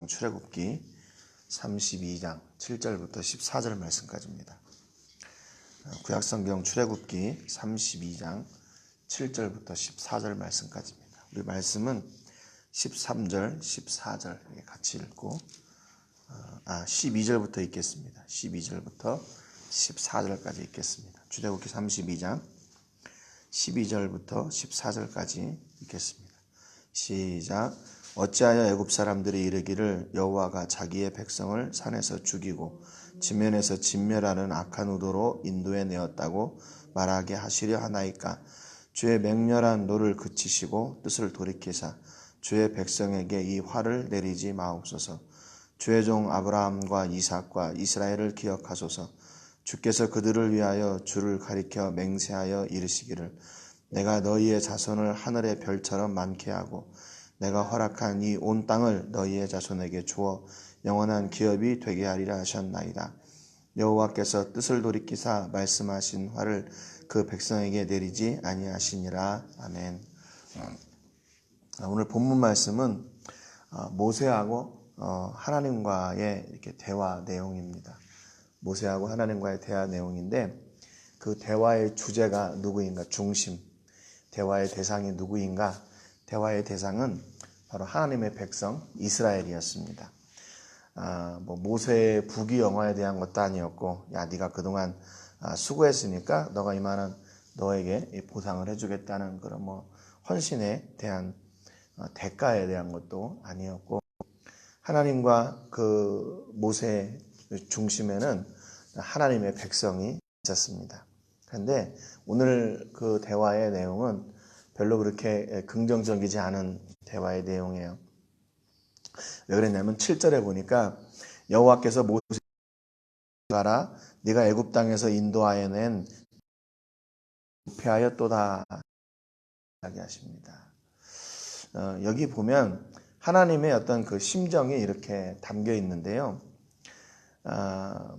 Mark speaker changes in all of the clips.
Speaker 1: 출애굽기 32장 7절부터 14절 말씀까지입니다. 구약성경 출애굽기 32장 7절부터 14절 말씀까지입니다. 우리 말씀은 13절, 14절 같이 읽고 12절부터 읽겠습니다. 12절부터 14절까지 읽겠습니다. 출애굽기 32장 12절부터 14절까지 읽겠습니다. 시작. 어찌하여 애굽 사람들이 이르기를 여호와가 자기의 백성을 산에서 죽이고 지면에서 진멸하는 악한 우도로 인도해 내었다고 말하게 하시려 하나이까. 주의 맹렬한 노를 그치시고 뜻을 돌이키사 주의 백성에게 이 화를 내리지 마옵소서. 주의 종 아브라함과 이삭과 이스라엘을 기억하소서. 주께서 그들을 위하여 주를 가리켜 맹세하여 이르시기를 내가 너희의 자손을 하늘의 별처럼 많게 하고 내가 허락한 이 온 땅을 너희의 자손에게 주어 영원한 기업이 되게 하리라 하셨나이다. 여호와께서 뜻을 돌이키사 말씀하신 화를 그 백성에게 내리지 아니하시니라. 아멘. 오늘 본문 말씀은 모세하고 하나님과의 이렇게 대화 내용입니다. 모세하고 하나님과의 대화 내용인데 그 대화의 주제가 누구인가? 중심. 대화의 대상이 누구인가? 대화의 대상은 바로 하나님의 백성 이스라엘이었습니다. 모세의 부귀영화에 대한 것도 아니었고, 야 네가 그동안 수고했으니까 너가 이만한 너에게 보상을 해주겠다는 그런 헌신에 대한 대가에 대한 것도 아니었고, 하나님과 그 모세의 중심에는 하나님의 백성이 있었습니다. 그런데 오늘 그 대화의 내용은 별로 그렇게 긍정적이지 않은 대화의 내용이에요. 왜 그랬냐면 7절에 보니까 여호와께서 모세에게 가라 네가 애굽 땅에서 인도하여 낸 부패하였도다 이야기 하십니다. 여기 보면 하나님의 어떤 그 심정이 이렇게 담겨 있는데요.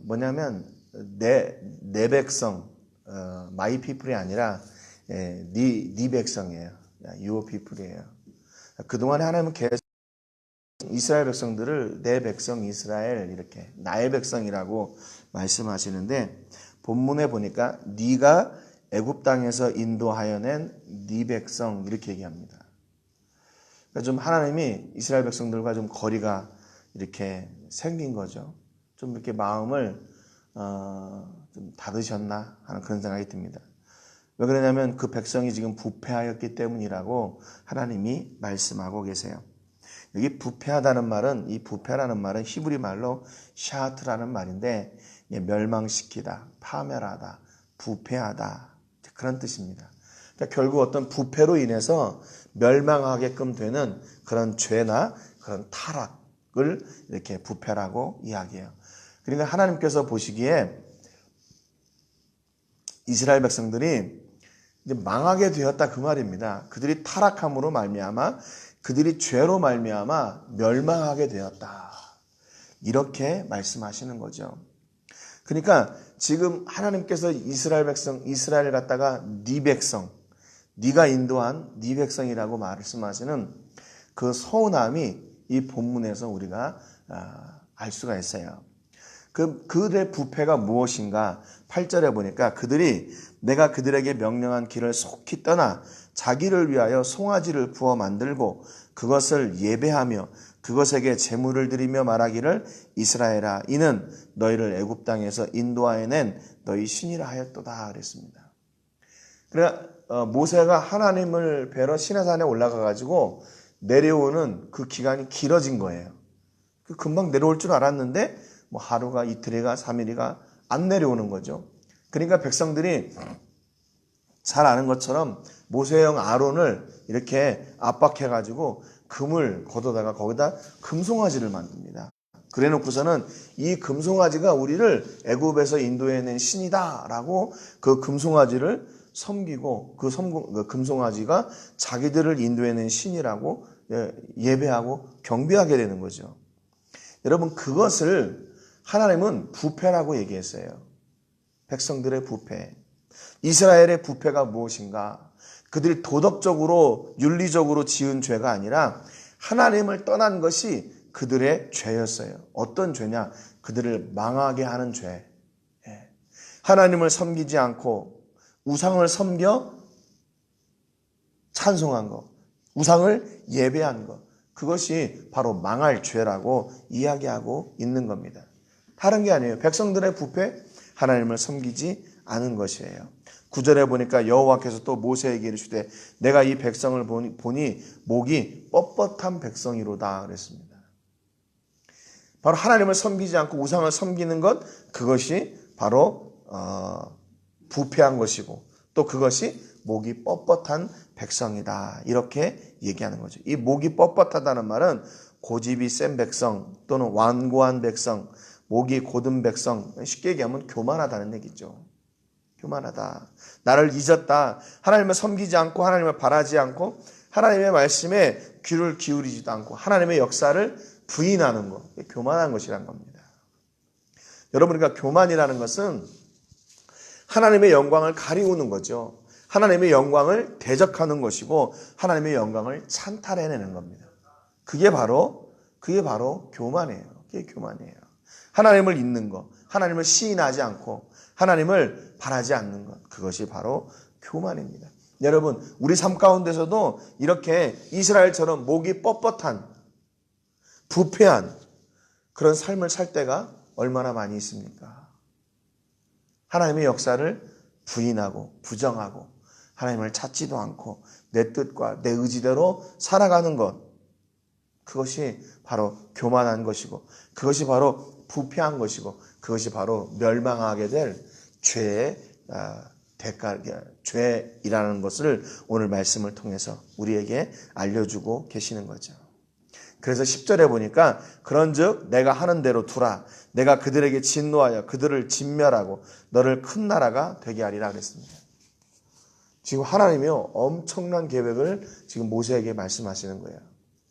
Speaker 1: 뭐냐면 내 백성 my people이 아니라 네 백성이에요. your people이에요. 그동안에 하나님은 계속 이스라엘 백성들을 내 백성 이스라엘 이렇게 나의 백성이라고 말씀하시는데 본문에 보니까 네가 애굽 땅에서 인도하여 낸 네 백성 이렇게 얘기합니다. 그러니까 좀 하나님이 이스라엘 백성들과 좀 거리가 이렇게 생긴 거죠. 좀 이렇게 마음을 좀 닫으셨나 하는 그런 생각이 듭니다. 왜 그러냐면 그 백성이 지금 부패하였기 때문이라고 하나님이 말씀하고 계세요. 여기 부패하다는 말은 이 부패라는 말은 히브리 말로 샤트라는 말인데 멸망시키다, 파멸하다, 부패하다 그런 뜻입니다. 그러니까 결국 어떤 부패로 인해서 멸망하게끔 되는 그런 죄나 그런 타락을 이렇게 부패라고 이야기해요. 그러니까 하나님께서 보시기에 이스라엘 백성들이 이제 망하게 되었다 그 말입니다. 그들이 타락함으로 말미암아 그들이 죄로 말미암아 멸망하게 되었다. 이렇게 말씀하시는 거죠. 그러니까 지금 하나님께서 이스라엘 백성, 이스라엘 갖다가 네 백성, 네가 인도한 네 백성이라고 말씀하시는 그 서운함이 이 본문에서 우리가 알 수가 있어요. 그들의 부패가 무엇인가? 8절에 보니까 그들이 내가 그들에게 명령한 길을 속히 떠나 자기를 위하여 송아지를 구워 만들고 그것을 예배하며 그것에게 제물을 드리며 말하기를 이스라엘아 이는 너희를 애굽 땅에서 인도하여 낸 너희 신이라 하였도다 그랬습니다. 그러니까 모세가 하나님을 뵈러 시내산에 올라가 가지고 내려오는 그 기간이 길어진 거예요. 금방 내려올 줄 알았는데 하루가 이틀이가 3일이가 안 내려오는 거죠. 그러니까 백성들이 잘 아는 것처럼 모세형 아론을 이렇게 압박해가지고 금을 걷어다가 거기다 금송아지를 만듭니다. 그래놓고서는 이 금송아지가 우리를 애굽에서 인도해낸 신이다라고 그 금송아지를 섬기고 그 금송아지가 자기들을 인도해낸 신이라고 예배하고 경배하게 되는 거죠. 여러분 그것을 하나님은 부패라고 얘기했어요. 백성들의 부패. 이스라엘의 부패가 무엇인가? 그들이 도덕적으로 윤리적으로 지은 죄가 아니라 하나님을 떠난 것이 그들의 죄였어요. 어떤 죄냐? 그들을 망하게 하는 죄. 하나님을 섬기지 않고 우상을 섬겨 찬송한 것, 우상을 예배한 것, 그것이 바로 망할 죄라고 이야기하고 있는 겁니다. 다른 게 아니에요. 백성들의 부패, 하나님을 섬기지 않은 것이에요. 9절에 보니까 여호와께서 또 모세에게 이르시되 내가 이 백성을 보니 목이 뻣뻣한 백성이로다 그랬습니다. 바로 하나님을 섬기지 않고 우상을 섬기는 것, 그것이 바로 부패한 것이고 또 그것이 목이 뻣뻣한 백성이다 이렇게 얘기하는 거죠. 이 목이 뻣뻣하다는 말은 고집이 센 백성 또는 완고한 백성, 목이 곧은 백성, 쉽게 얘기하면 교만하다는 얘기죠. 교만하다. 나를 잊었다. 하나님을 섬기지 않고 하나님을 바라지 않고 하나님의 말씀에 귀를 기울이지도 않고 하나님의 역사를 부인하는 것. 교만한 것이란 겁니다. 여러분, 그러니까 교만이라는 것은 하나님의 영광을 가리우는 거죠. 하나님의 영광을 대적하는 것이고 하나님의 영광을 찬탈해내는 겁니다. 그게 바로 교만이에요. 그게 교만이에요. 하나님을 잊는 것, 하나님을 시인하지 않고 하나님을 바라지 않는 것, 그것이 바로 교만입니다. 여러분, 우리 삶 가운데서도 이렇게 이스라엘처럼 목이 뻣뻣한, 부패한 그런 삶을 살 때가 얼마나 많이 있습니까? 하나님의 역사를 부인하고 부정하고 하나님을 찾지도 않고 내 뜻과 내 의지대로 살아가는 것, 그것이 바로 교만한 것이고 그것이 바로 부패한 것이고 그것이 바로 멸망하게 될 죄의 죄이라는 것을 오늘 말씀을 통해서 우리에게 알려주고 계시는 거죠. 그래서 10절에 보니까 그런즉 내가 하는 대로 두라. 내가 그들에게 진노하여 그들을 진멸하고 너를 큰 나라가 되게 하리라 그랬습니다. 지금 하나님이요 엄청난 계획을 지금 모세에게 말씀하시는 거예요.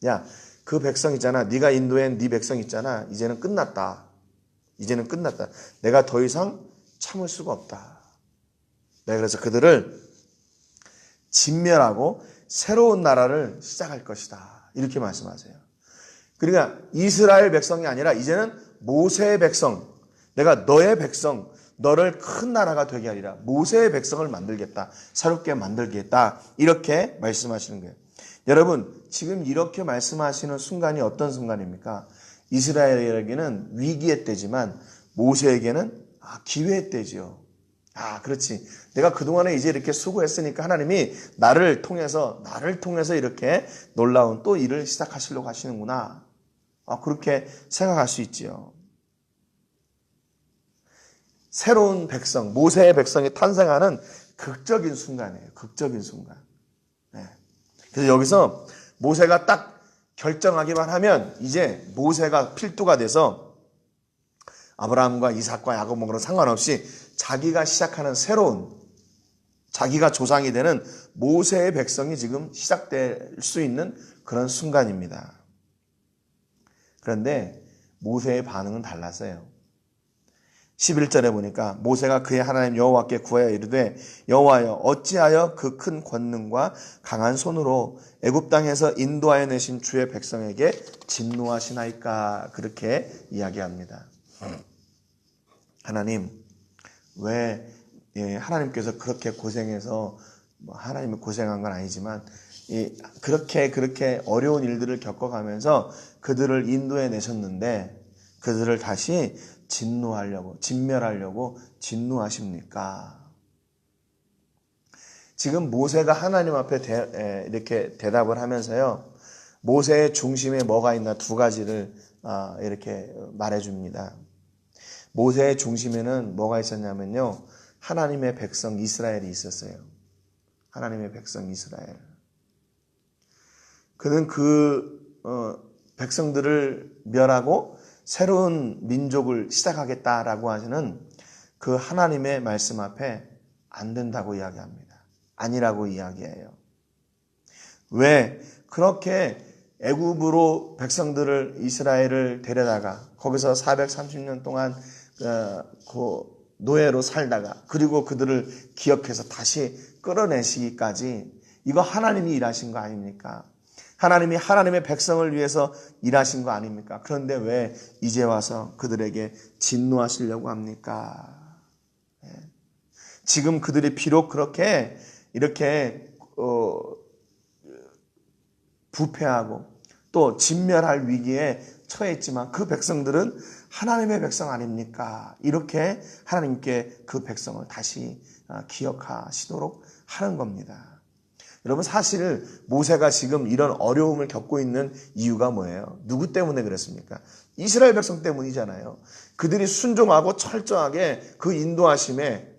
Speaker 1: 야, 그 백성 있잖아. 네가 인도한 네 백성 있잖아. 이제는 끝났다. 이제는 끝났다. 내가 더 이상 참을 수가 없다. 내가 그래서 그들을 진멸하고 새로운 나라를 시작할 것이다. 이렇게 말씀하세요. 그러니까 이스라엘 백성이 아니라 이제는 모세의 백성, 내가 너의 백성, 너를 큰 나라가 되게 하리라. 모세의 백성을 만들겠다. 새롭게 만들겠다. 이렇게 말씀하시는 거예요. 여러분, 지금 이렇게 말씀하시는 순간이 어떤 순간입니까? 이스라엘에게는 위기의 때지만 모세에게는 기회의 때지요. 그렇지. 내가 그동안에 이제 이렇게 수고했으니까 하나님이 나를 통해서 이렇게 놀라운 또 일을 시작하시려고 하시는구나. 그렇게 생각할 수 있지요. 새로운 백성, 모세의 백성이 탄생하는 극적인 순간이에요. 극적인 순간. 네. 그래서 여기서 모세가 딱 결정하기만 하면 이제 모세가 필두가 돼서 아브라함과 이삭과 야곱과 상관없이 자기가 시작하는 새로운, 자기가 조상이 되는 모세의 백성이 지금 시작될 수 있는 그런 순간입니다. 그런데 모세의 반응은 달랐어요. 11절에 보니까 모세가 그의 하나님 여호와께 구하여 이르되 여호와여 어찌하여 그 큰 권능과 강한 손으로 애굽 땅에서 인도하여 내신 주의 백성에게 진노하시나이까. 그렇게 이야기합니다. 하나님, 왜 하나님께서 그렇게 고생해서 하나님이 고생한 건 아니지만 그렇게 어려운 일들을 겪어가면서 그들을 인도해 내셨는데 그들을 다시 진멸하려고 진노하십니까? 지금 모세가 하나님 앞에 이렇게 대답을 하면서요, 모세의 중심에 뭐가 있나 두 가지를 이렇게 말해줍니다. 모세의 중심에는 뭐가 있었냐면요, 하나님의 백성 이스라엘이 있었어요. 하나님의 백성 이스라엘. 그는 백성들을 멸하고 새로운 민족을 시작하겠다라고 하시는 그 하나님의 말씀 앞에 안 된다고 이야기합니다. 아니라고 이야기해요. 왜? 그렇게 애굽으로 백성들을 이스라엘을 데려다가 거기서 430년 동안 그 노예로 살다가 그리고 그들을 기억해서 다시 끌어내시기까지 이거 하나님이 일하신 거 아닙니까? 하나님이 하나님의 백성을 위해서 일하신 거 아닙니까? 그런데 왜 이제 와서 그들에게 진노하시려고 합니까? 지금 그들이 비록 그렇게 이렇게 부패하고 또 진멸할 위기에 처했지만 그 백성들은 하나님의 백성 아닙니까? 이렇게 하나님께 그 백성을 다시 기억하시도록 하는 겁니다. 여러분, 사실 모세가 지금 이런 어려움을 겪고 있는 이유가 뭐예요? 누구 때문에 그랬습니까? 이스라엘 백성 때문이잖아요. 그들이 순종하고 철저하게 그 인도하심에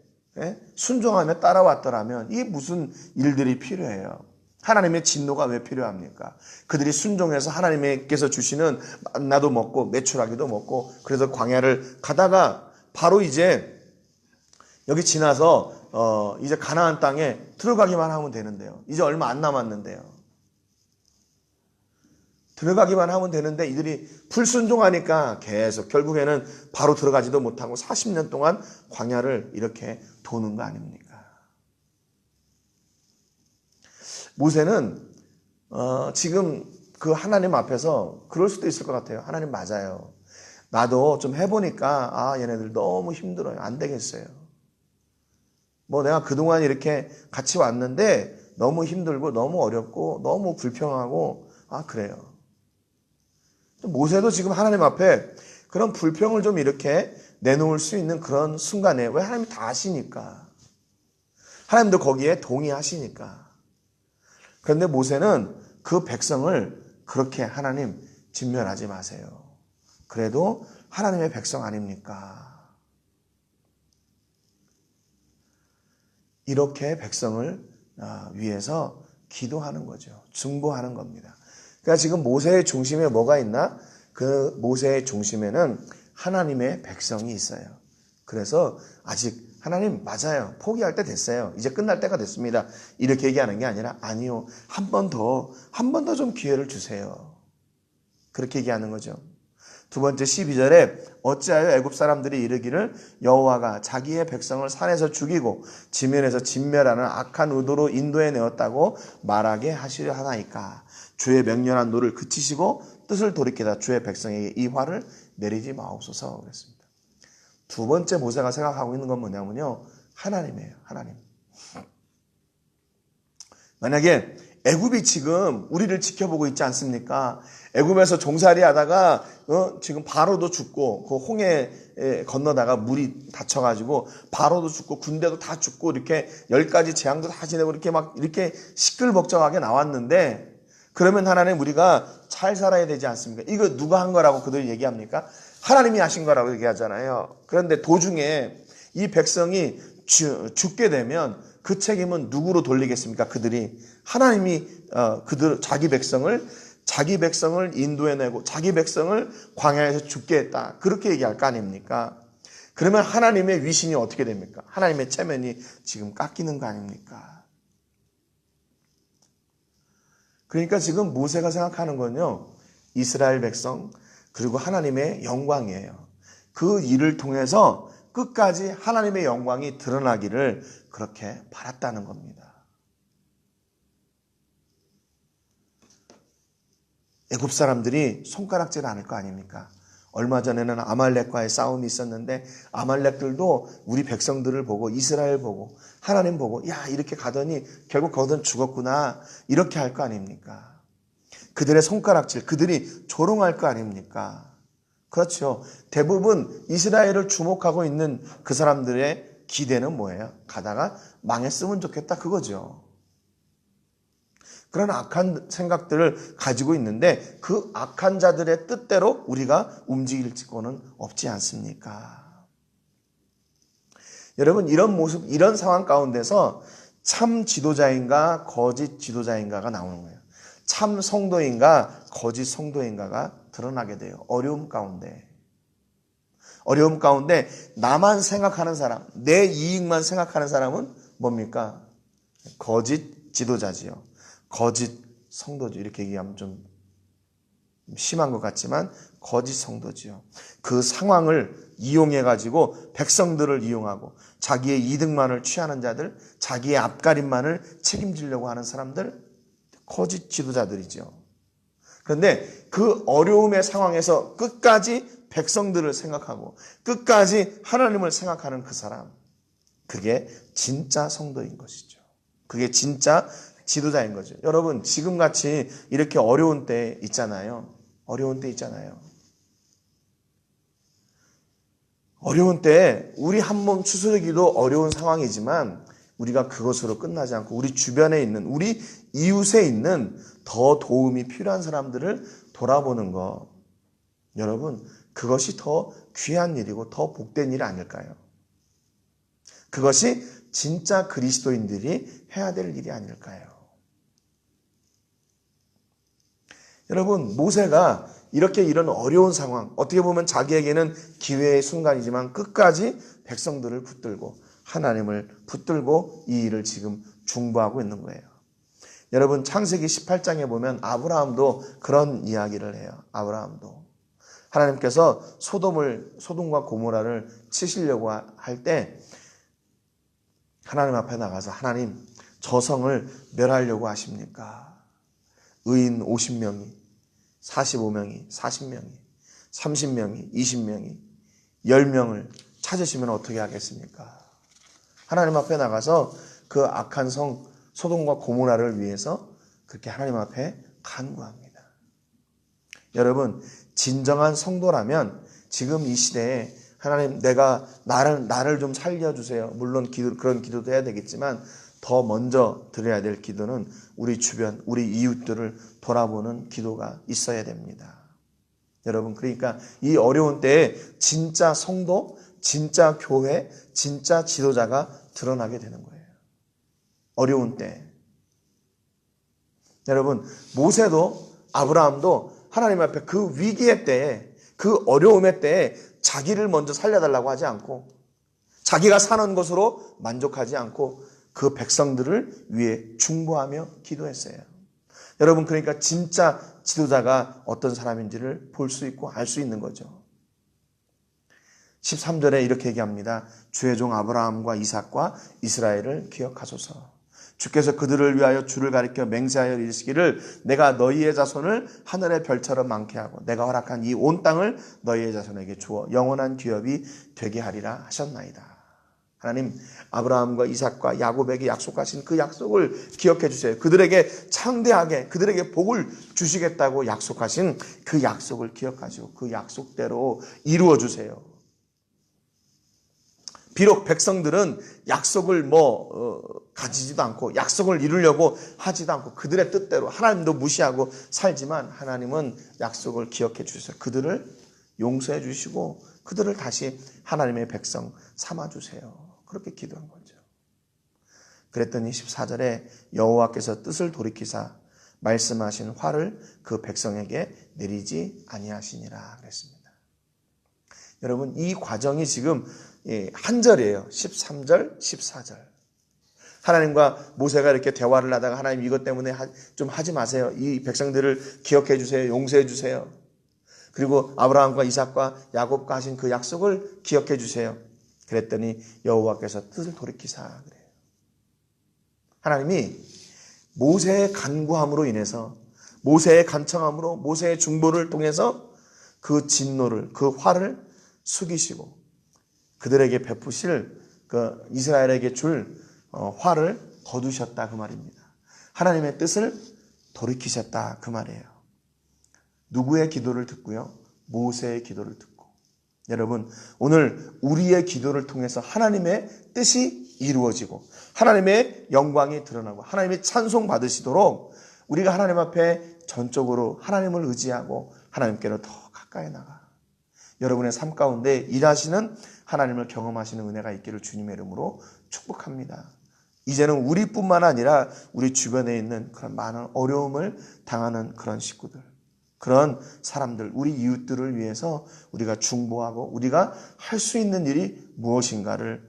Speaker 1: 순종하며 따라왔더라면 이게 무슨 일들이 필요해요? 하나님의 진노가 왜 필요합니까? 그들이 순종해서 하나님께서 주시는 만나도 먹고 메추라기도 먹고 그래서 광야를 가다가 바로 이제 여기 지나서 이제 가나안 땅에 들어가기만 하면 되는데요. 이제 얼마 안 남았는데요. 들어가기만 하면 되는데 이들이 불순종하니까 계속 결국에는 바로 들어가지도 못하고 40년 동안 광야를 이렇게 도는 거 아닙니까? 모세는 지금 그 하나님 앞에서 그럴 수도 있을 것 같아요. 하나님 맞아요. 나도 좀 해보니까 얘네들 너무 힘들어요. 안 되겠어요. 뭐 내가 그동안 이렇게 같이 왔는데 너무 힘들고 너무 어렵고 너무 불평하고 그래요. 모세도 지금 하나님 앞에 그런 불평을 좀 이렇게 내놓을 수 있는 그런 순간에 왜 하나님이 다 아시니까 하나님도 거기에 동의하시니까. 그런데 모세는 그 백성을 그렇게 하나님 진멸하지 마세요. 그래도 하나님의 백성 아닙니까? 이렇게 백성을 위해서 기도하는 거죠. 중보하는 겁니다. 그러니까 지금 모세의 중심에 뭐가 있나? 그 모세의 중심에는 하나님의 백성이 있어요. 그래서 아직 하나님 맞아요. 포기할 때 됐어요. 이제 끝날 때가 됐습니다. 이렇게 얘기하는 게 아니라 아니요. 한 번 더 좀 기회를 주세요. 그렇게 얘기하는 거죠. 두 번째 12절에 어찌하여 애굽 사람들이 이르기를 여호와가 자기의 백성을 산에서 죽이고 지면에서 진멸하는 악한 의도로 인도해 내었다고 말하게 하시려 하나이까. 주의 맹렬한 노를 그치시고 뜻을 돌이키다 주의 백성에게 이 화를 내리지 마옵소서 그랬습니다. 두 번째 모세가 생각하고 있는 건 뭐냐면요. 하나님이에요. 하나님. 만약에 애굽이 지금 우리를 지켜보고 있지 않습니까? 애굽에서 종살이 하다가 지금 바로도 죽고 그 홍해 건너다가 물이 닫혀가지고 바로도 죽고 군대도 다 죽고 이렇게 10가지 재앙도 다 지내고 이렇게 막 이렇게 시끌벅적하게 나왔는데 그러면 하나님 우리가 잘 살아야 되지 않습니까? 이거 누가 한 거라고 그들이 얘기합니까? 하나님이 하신 거라고 얘기하잖아요. 그런데 도중에 이 백성이 죽게 되면 그 책임은 누구로 돌리겠습니까? 그들이 하나님이 자기 백성을 인도해내고 자기 백성을 광야에서 죽게 했다. 그렇게 얘기할 거 아닙니까? 그러면 하나님의 위신이 어떻게 됩니까? 하나님의 체면이 지금 깎이는 거 아닙니까? 그러니까 지금 모세가 생각하는 건요. 이스라엘 백성 그리고 하나님의 영광이에요. 그 일을 통해서 끝까지 하나님의 영광이 드러나기를 그렇게 바랐다는 겁니다. 애굽 사람들이 손가락질 안 할 거 아닙니까? 얼마 전에는 아말렉과의 싸움이 있었는데 아말렉들도 우리 백성들을 보고 이스라엘 보고 하나님 보고 야 이렇게 가더니 결국 거기는 죽었구나 이렇게 할 거 아닙니까? 그들의 손가락질 그들이 조롱할 거 아닙니까? 그렇죠. 대부분 이스라엘을 주목하고 있는 그 사람들의 기대는 뭐예요? 가다가 망했으면 좋겠다 그거죠. 그런 악한 생각들을 가지고 있는데 그 악한 자들의 뜻대로 우리가 움직일 거는 없지 않습니까? 여러분 이런 모습, 이런 상황 가운데서 참 지도자인가 거짓 지도자인가가 나오는 거예요. 참 성도인가 거짓 성도인가가 드러나게 돼요. 어려움 가운데 나만 생각하는 사람, 내 이익만 생각하는 사람은 뭡니까? 거짓 지도자지요. 거짓 성도죠. 이렇게 얘기하면 좀 심한 것 같지만 거짓 성도지요. 그 상황을 이용해가지고 백성들을 이용하고 자기의 이득만을 취하는 자들, 자기의 앞가림만을 책임지려고 하는 사람들, 거짓 지도자들이죠. 그런데 그 어려움의 상황에서 끝까지 백성들을 생각하고 끝까지 하나님을 생각하는 그 사람, 그게 진짜 성도인 것이죠. 그게 진짜 지도자인 거죠. 여러분, 지금같이 이렇게 어려운 때 있잖아요. 어려운 때 있잖아요. 어려운 때 우리 한 몸 추스르기도 어려운 상황이지만 우리가 그것으로 끝나지 않고 우리 주변에 있는, 우리 이웃에 있는 더 도움이 필요한 사람들을 돌아보는 것, 여러분, 그것이 더 귀한 일이고 더 복된 일 아닐까요? 그것이 진짜 그리스도인들이 해야 될 일이 아닐까요? 여러분, 모세가 이렇게 이런 어려운 상황, 어떻게 보면 자기에게는 기회의 순간이지만 끝까지 백성들을 붙들고 하나님을 붙들고 이 일을 지금 중보하고 있는 거예요. 여러분, 창세기 18장에 보면 아브라함도 그런 이야기를 해요. 아브라함도 하나님께서 소돔과 고모라를 치시려고 할 때 하나님 앞에 나가서, 하나님, 저 성을 멸하려고 하십니까? 의인 50명이, 45명이, 40명이, 30명이, 20명이, 10명을 찾으시면 어떻게 하겠습니까? 하나님 앞에 나가서 그 악한 성 소돔과 고모라를 위해서 그렇게 하나님 앞에 간구합니다. 여러분, 진정한 성도라면 지금 이 시대에 하나님, 내가 나를 좀 살려주세요. 물론 그런 기도도 해야 되겠지만 더 먼저 드려야 될 기도는 우리 주변, 우리 이웃들을 돌아보는 기도가 있어야 됩니다. 여러분, 그러니까 이 어려운 때에 진짜 성도, 진짜 교회, 진짜 지도자가 드러나게 되는 거예요. 어려운 때. 여러분, 모세도 아브라함도 하나님 앞에 그 위기의 때에, 그 어려움의 때에 자기를 먼저 살려달라고 하지 않고 자기가 사는 것으로 만족하지 않고 그 백성들을 위해 중보하며 기도했어요. 여러분, 그러니까 진짜 지도자가 어떤 사람인지를 볼 수 있고 알 수 있는 거죠. 13절에 이렇게 얘기합니다. 주의 종 아브라함과 이삭과 이스라엘을 기억하소서. 주께서 그들을 위하여 주를 가리켜 맹세하여 이르시기를 내가 너희의 자손을 하늘의 별처럼 많게 하고 내가 허락한 이 온 땅을 너희의 자손에게 주어 영원한 기업이 되게 하리라 하셨나이다. 하나님, 아브라함과 이삭과 야곱에게 약속하신 그 약속을 기억해 주세요. 그들에게 창대하게, 그들에게 복을 주시겠다고 약속하신 그 약속을 기억하시고 그 약속대로 이루어 주세요. 비록 백성들은 약속을 가지지도 않고 약속을 이루려고 하지도 않고 그들의 뜻대로 하나님도 무시하고 살지만 하나님은 약속을 기억해 주셔서 그들을 용서해 주시고 그들을 다시 하나님의 백성 삼아주세요. 그렇게 기도한 거죠. 그랬더니 14절에 여호와께서 뜻을 돌이키사 말씀하신 화를 그 백성에게 내리지 아니하시니라 그랬습니다. 여러분, 이 과정이 지금 한 절이에요. 13절, 14절. 하나님과 모세가 이렇게 대화를 하다가 하나님 이것 때문에 좀 하지 마세요. 이 백성들을 기억해 주세요. 용서해 주세요. 그리고 아브라함과 이삭과 야곱과 하신 그 약속을 기억해 주세요. 그랬더니 여호와께서 뜻을 돌이키사 그래요. 하나님이 모세의 간구함으로 인해서 모세의 간청함으로 모세의 중보를 통해서 그 진노를 그 화를 숙이시고 그들에게 베푸실 그 이스라엘에게 줄 화를 거두셨다 그 말입니다. 하나님의 뜻을 돌이키셨다 그 말이에요. 누구의 기도를 듣고요? 모세의 기도를 듣고. 여러분, 오늘 우리의 기도를 통해서 하나님의 뜻이 이루어지고 하나님의 영광이 드러나고 하나님의 찬송 받으시도록 우리가 하나님 앞에 전적으로 하나님을 의지하고 하나님께로 더 가까이 나가 여러분의 삶 가운데 일하시는 하나님을 경험하시는 은혜가 있기를 주님의 이름으로 축복합니다. 이제는 우리뿐만 아니라 우리 주변에 있는 그런 많은 어려움을 당하는 그런 식구들, 그런 사람들, 우리 이웃들을 위해서 우리가 중보하고 우리가 할 수 있는 일이 무엇인가를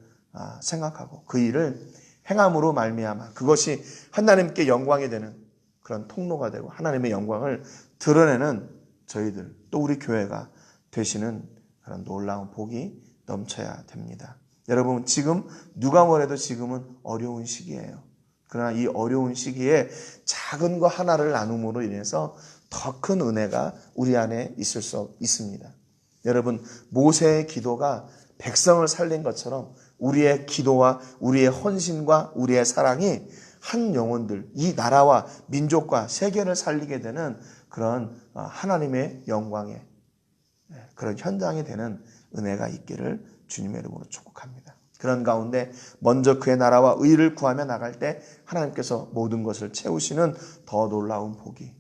Speaker 1: 생각하고 그 일을 행함으로 말미암아 그것이 하나님께 영광이 되는 그런 통로가 되고 하나님의 영광을 드러내는 저희들 또 우리 교회가 되시는 그런 놀라운 복이 넘쳐야 됩니다. 여러분, 지금 누가 뭐래도 지금은 어려운 시기예요. 그러나 이 어려운 시기에 작은 거 하나를 나눔으로 인해서 더 큰 은혜가 우리 안에 있을 수 있습니다. 여러분, 모세의 기도가 백성을 살린 것처럼 우리의 기도와 우리의 헌신과 우리의 사랑이 한 영혼들, 이 나라와 민족과 세계를 살리게 되는 그런 하나님의 영광의 그런 현장이 되는 은혜가 있기를 주님의 이름으로 축복합니다. 그런 가운데 먼저 그의 나라와 의를 구하며 나갈 때 하나님께서 모든 것을 채우시는 더 놀라운 복이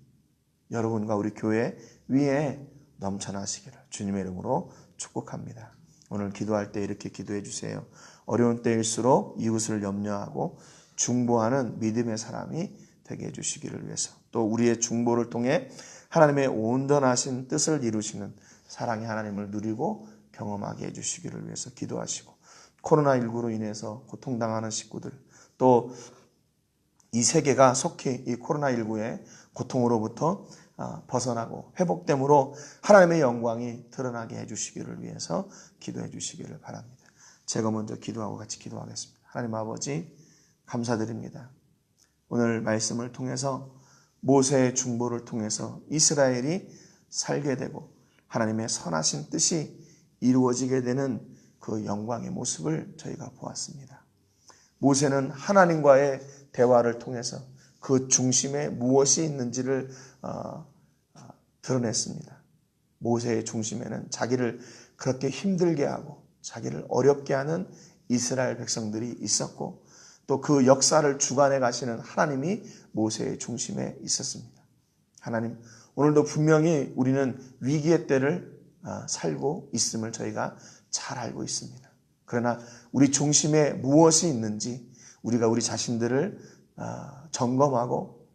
Speaker 1: 여러분과 우리 교회 위에 넘쳐나시기를 주님의 이름으로 축복합니다. 오늘 기도할 때 이렇게 기도해 주세요. 어려운 때일수록 이웃을 염려하고 중보하는 믿음의 사람이 되게 해주시기를 위해서, 또 우리의 중보를 통해 하나님의 온전하신 뜻을 이루시는 사랑의 하나님을 누리고 경험하게 해주시기를 위해서 기도하시고, 코로나19로 인해서 고통당하는 식구들, 또 이 세계가 속히 이 코로나19의 고통으로부터 벗어나고 회복됨으로 하나님의 영광이 드러나게 해주시기를 위해서 기도해 주시기를 바랍니다. 제가 먼저 기도하고 같이 기도하겠습니다. 하나님 아버지, 감사드립니다. 오늘 말씀을 통해서 모세의 중보를 통해서 이스라엘이 살게 되고 하나님의 선하신 뜻이 이루어지게 되는 그 영광의 모습을 저희가 보았습니다. 모세는 하나님과의 대화를 통해서 그 중심에 무엇이 있는지를 드러냈습니다. 모세의 중심에는 자기를 그렇게 힘들게 하고 자기를 어렵게 하는 이스라엘 백성들이 있었고, 또 그 역사를 주관해 가시는 하나님이 모세의 중심에 있었습니다. 하나님, 오늘도 분명히 우리는 위기의 때를 살고 있음을 저희가 잘 알고 있습니다. 그러나 우리 중심에 무엇이 있는지 우리가 우리 자신들을 점검하고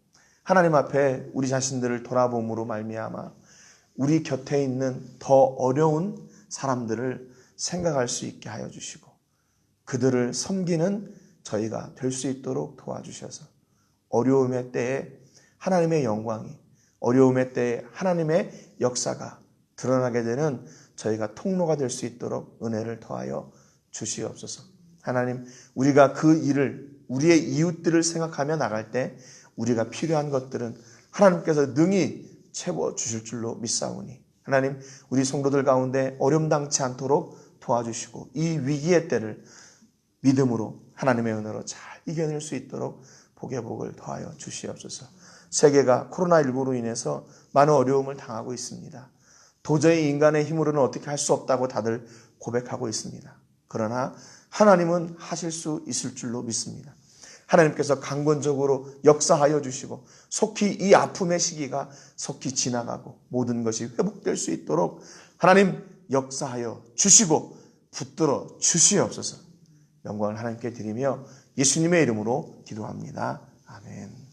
Speaker 1: 하나님 앞에 우리 자신들을 돌아봄으로 말미암아 우리 곁에 있는 더 어려운 사람들을 생각할 수 있게 하여 주시고 그들을 섬기는 저희가 될 수 있도록 도와주셔서 어려움의 때에 하나님의 영광이, 어려움의 때에 하나님의 역사가 드러나게 되는 저희가 통로가 될 수 있도록 은혜를 더하여 주시옵소서. 하나님, 우리가 그 일을, 우리의 이웃들을 생각하며 나갈 때 우리가 필요한 것들은 하나님께서 능히 채워주실 줄로 믿사오니, 하나님, 우리 성도들 가운데 어려움당치 않도록 도와주시고 이 위기의 때를 믿음으로 하나님의 은혜로 잘 이겨낼 수 있도록 복의 복을 더하여 주시옵소서. 세계가 코로나19로 인해서 많은 어려움을 당하고 있습니다. 도저히 인간의 힘으로는 어떻게 할 수 없다고 다들 고백하고 있습니다. 그러나 하나님은 하실 수 있을 줄로 믿습니다. 하나님께서 강권적으로 역사하여 주시고 속히 이 아픔의 시기가 속히 지나가고 모든 것이 회복될 수 있도록 하나님 역사하여 주시고 붙들어 주시옵소서. 영광을 하나님께 드리며 예수님의 이름으로 기도합니다. 아멘.